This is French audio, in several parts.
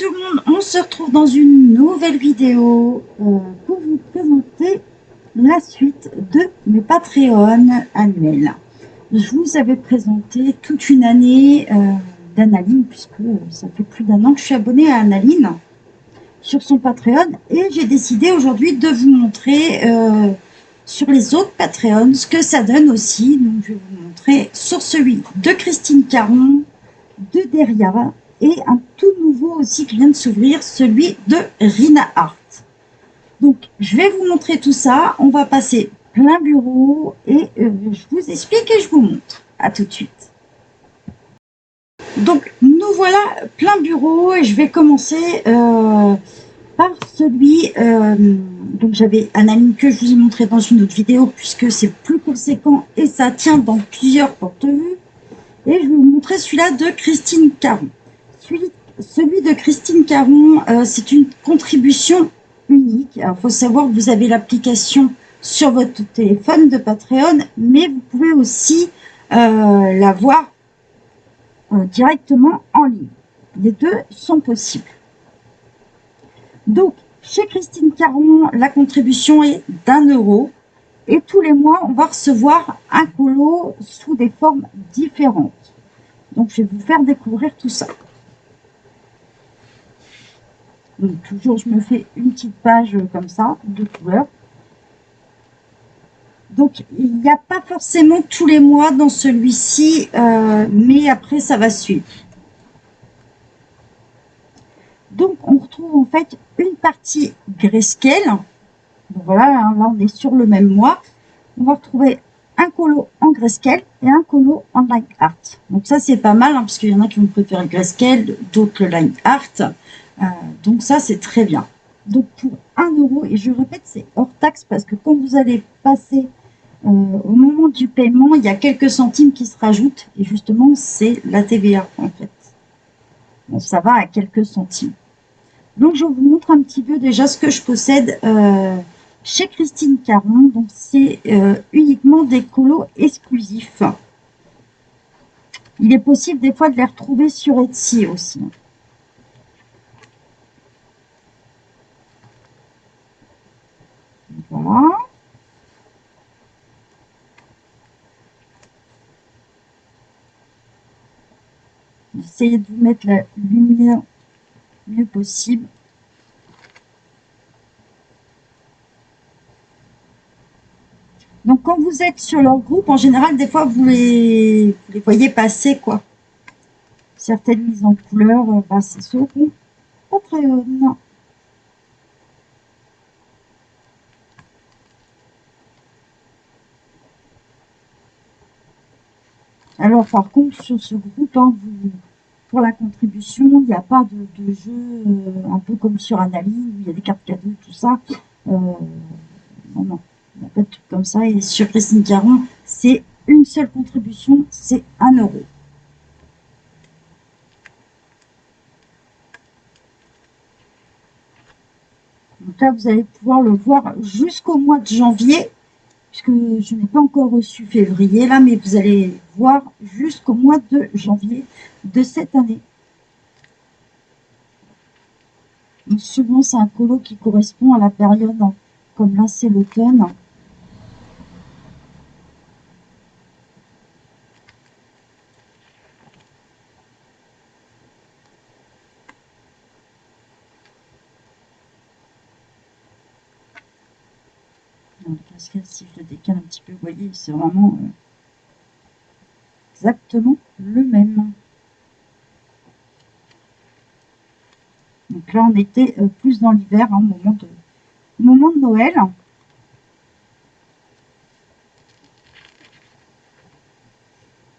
tout le monde, on se retrouve dans une nouvelle vidéo pour vous présenter la suite de mes Patreon annuels. Je vous avais présenté toute une année d'Analine, puisque ça fait plus d'un an que je suis abonnée à Analine sur son Patreon, et j'ai décidé aujourd'hui de vous montrer sur les autres Patreons ce que ça donne aussi. Donc je vais vous montrer sur celui de Christine Caron, de Deria, et un tout nouveau aussi qui vient de s'ouvrir, celui de Rina Hart. Donc je vais vous montrer tout ça, on va passer plein bureau et je vous explique et je vous montre. À tout de suite. Donc nous voilà plein bureau et je vais commencer par celui, donc j'avais Analine que je vous ai montré dans une autre vidéo puisque c'est plus conséquent et ça tient dans plusieurs porte-vues. Et je vais vous montrer celui-là de Christine Caron. Celui de Christine Caron, c'est une contribution unique. Alors, il faut savoir que vous avez l'application sur votre téléphone de Patreon, mais vous pouvez aussi la voir directement en ligne. Les deux sont possibles. Donc, chez Christine Caron, la contribution est d'1 €. Et tous les mois, on va recevoir un colo sous des formes différentes. Donc, je vais vous faire découvrir tout ça. Donc, toujours, je me fais une petite page comme ça, de couleurs. Donc, il n'y a pas forcément tous les mois dans celui-ci, mais après, ça va suivre. Donc, on retrouve en fait une partie grayscale. Donc, voilà, hein, là, on est sur le même mois. On va retrouver un colo en grayscale et un colo en line art. Donc ça c'est pas mal, hein, parce qu'il y en a qui vont préférer le grayscale, d'autres le line art. Donc ça c'est très bien. Donc pour 1 €, et je répète c'est hors taxe, parce que quand vous allez passer au moment du paiement, il y a quelques centimes qui se rajoutent, et justement c'est la TVA en fait. Donc ça va à quelques centimes. Donc je vous montre un petit peu déjà ce que je possède chez Christine Caron. Donc c'est uniquement des colos exclusifs. Il est possible des fois de les retrouver sur Etsy aussi. Voilà. Essayez de vous mettre la lumière le mieux possible. Donc quand vous êtes sur leur groupe, en général, des fois vous les voyez passer quoi. Certaines mises en couleur, bah, c'est sur le groupe Patreon. Alors par contre sur ce groupe, hein, pour la contribution, il n'y a pas de jeu un peu comme sur Analine, où il y a des cartes cadeaux, tout ça. Non, non, il n'y a pas de truc comme ça. Et sur Christine Caron, c'est une seule contribution, c'est 1 €. Donc là, vous allez pouvoir le voir jusqu'au mois de janvier, puisque je n'ai pas encore reçu février là, mais vous allez voir jusqu'au mois de janvier de cette année. Donc souvent, c'est un colo qui correspond à la période, comme là, c'est l'automne. Dans le cascade, si je le décale un petit peu, vous voyez, c'est vraiment exactement le même. Donc là, on était plus dans l'hiver, hein, au moment de Noël.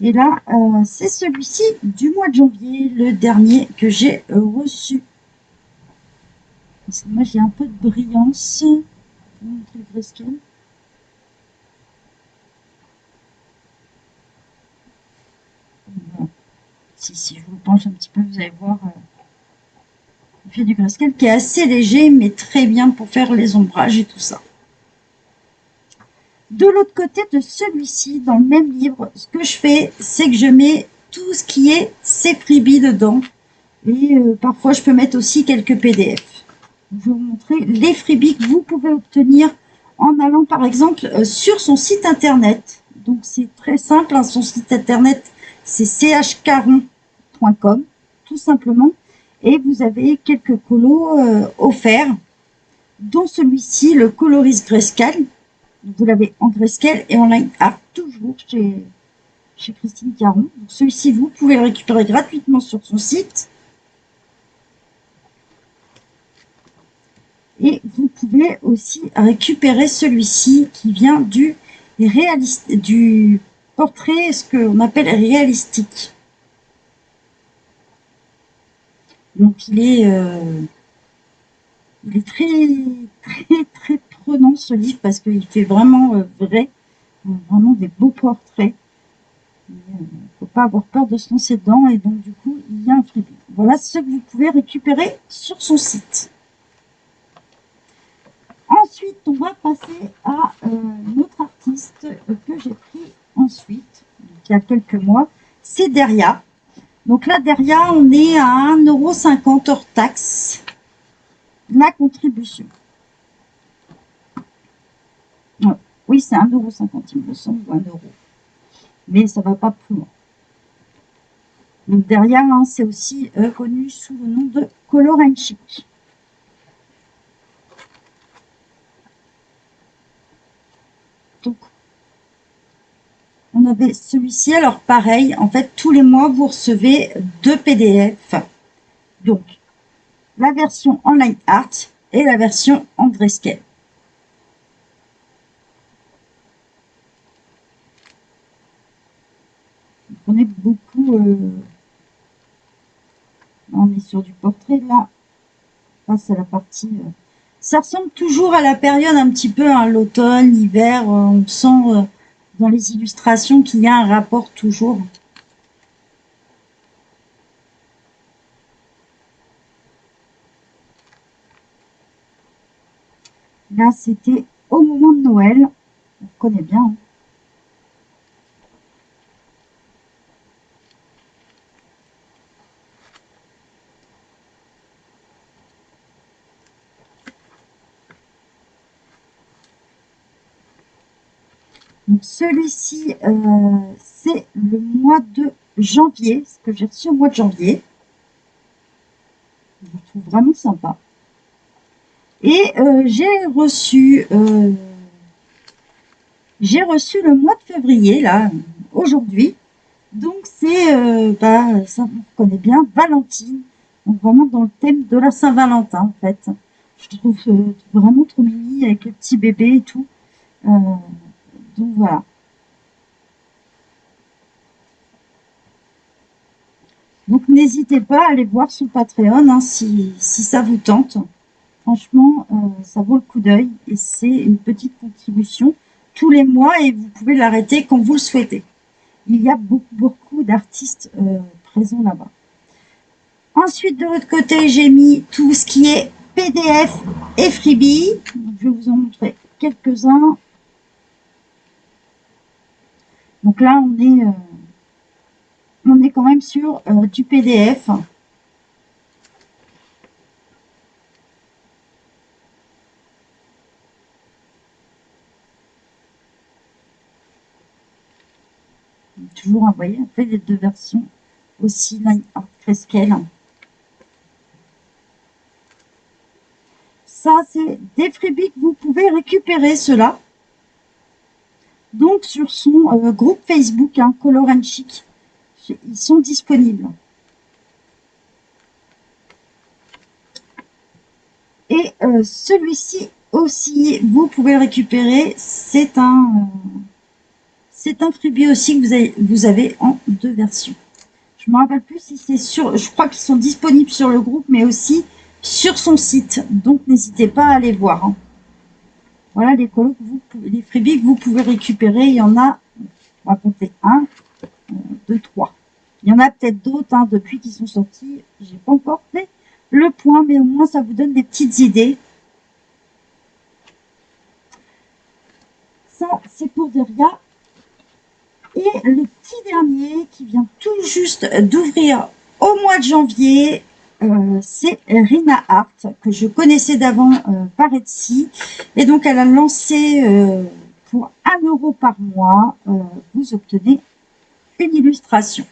Et là, c'est celui-ci du mois de janvier, le dernier que j'ai reçu. Parce que moi, j'ai un peu de brillance. Bon. Si je vous penche un petit peu, vous allez voir. Il fait du grayscale qui est assez léger, mais très bien pour faire les ombrages et tout ça. De l'autre côté de celui-ci, dans le même livre, ce que je fais, c'est que je mets tout ce qui est ces freebies dedans. Et parfois, je peux mettre aussi quelques PDF. Je vais vous montrer les freebies que vous pouvez obtenir en allant, par exemple, sur son site internet. Donc, c'est très simple. Hein, son site internet, c'est chcaron.com, tout simplement. Et vous avez quelques colos offerts, dont celui-ci, le Coloris Grayscale. Vous l'avez en Grayscale et en line art, toujours chez Christine Caron. Celui-ci, vous pouvez le récupérer gratuitement sur son site. Et vous pouvez aussi récupérer celui-ci qui vient du portrait, ce qu'on appelle réalistique. Donc il est très prenant ce livre parce qu'il fait vraiment vrai, vraiment des beaux portraits. Il ne faut pas avoir peur de se lancer dedans et donc du coup il y a un freebie. Voilà ce que vous pouvez récupérer sur son site. Ensuite, on va passer à notre artiste que j'ai pris ensuite, il y a quelques mois, c'est Deria. Donc là, Deria, on est à 1,50 € hors taxe, la contribution. Oui, c'est 1,50 €, il me semble, ou 1 €. Mais ça ne va pas plus loin. Donc Deria, hein, c'est aussi connu sous le nom de Color and Chic. Donc, on avait celui-ci. Alors pareil, en fait, tous les mois, vous recevez 2 PDF. Donc, la version en line art et la version en grayscale. On est beaucoup... on est sur du portrait, là. Là, c'est la partie... ça ressemble toujours à la période un petit peu, hein, l'automne, l'hiver. On sent dans les illustrations qu'il y a un rapport toujours. Là, c'était au moment de Noël. On connaît bien. Hein. Donc celui-ci, c'est le mois de janvier, ce que j'ai reçu au mois de janvier. Je le trouve vraiment sympa. Et j'ai reçu le mois de février, là, aujourd'hui. Donc c'est, ça on connaît bien, Valentine. Donc vraiment dans le thème de la Saint-Valentin, en fait. Je trouve vraiment trop mimi avec le petit bébé et tout. Donc voilà. Donc n'hésitez pas à aller voir son Patreon hein, si ça vous tente. Franchement, ça vaut le coup d'œil et c'est une petite contribution tous les mois et vous pouvez l'arrêter quand vous le souhaitez. Il y a beaucoup d'artistes présents là-bas. Ensuite, de l'autre côté, j'ai mis tout ce qui est PDF et freebie. Donc, je vais vous en montrer quelques-uns. Donc là, on est quand même sur du PDF. Toujours envoyé. On fait les deux versions aussi, Line Art Grayscale. Ça, c'est des freebies que vous pouvez récupérer, ceux-là. Donc, sur son groupe Facebook, hein, Color and Chic. Ils sont disponibles. Et celui-ci aussi, vous pouvez le récupérer. C'est un freebie aussi que vous avez en deux versions. Je ne me rappelle plus si c'est sur... Je crois qu'ils sont disponibles sur le groupe, mais aussi sur son site. Donc, n'hésitez pas à aller voir. Hein. Voilà les colos les freebies que vous pouvez récupérer. Il y en a, on va compter 1, 2, 3. Il y en a peut-être d'autres hein, depuis qu'ils sont sortis. J'ai pas encore fait le point, mais au moins ça vous donne des petites idées. Ça, c'est pour Deria. Et le petit dernier qui vient tout juste d'ouvrir au mois de janvier, c'est Rina Hart, que je connaissais d'avant par Etsy. Et donc, elle a lancé pour 1 € par mois, vous obtenez une illustration.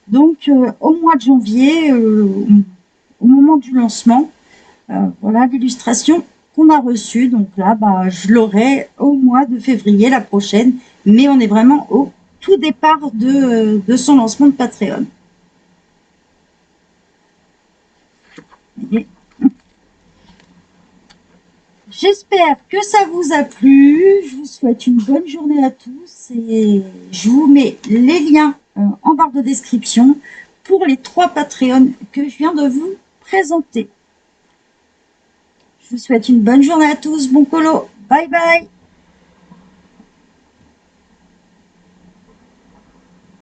Donc, au mois de janvier, au moment du lancement, voilà l'illustration qu'on a reçue. Donc là, je l'aurai au mois de février, la prochaine. Mais on est vraiment au tout départ de son lancement de Patreon. J'espère que ça vous a plu. Je vous souhaite une bonne journée à tous et je vous mets les liens en barre de description pour les 3 Patreons que je viens de vous présenter. Je vous souhaite une bonne journée à tous. Bon colo. Bye bye.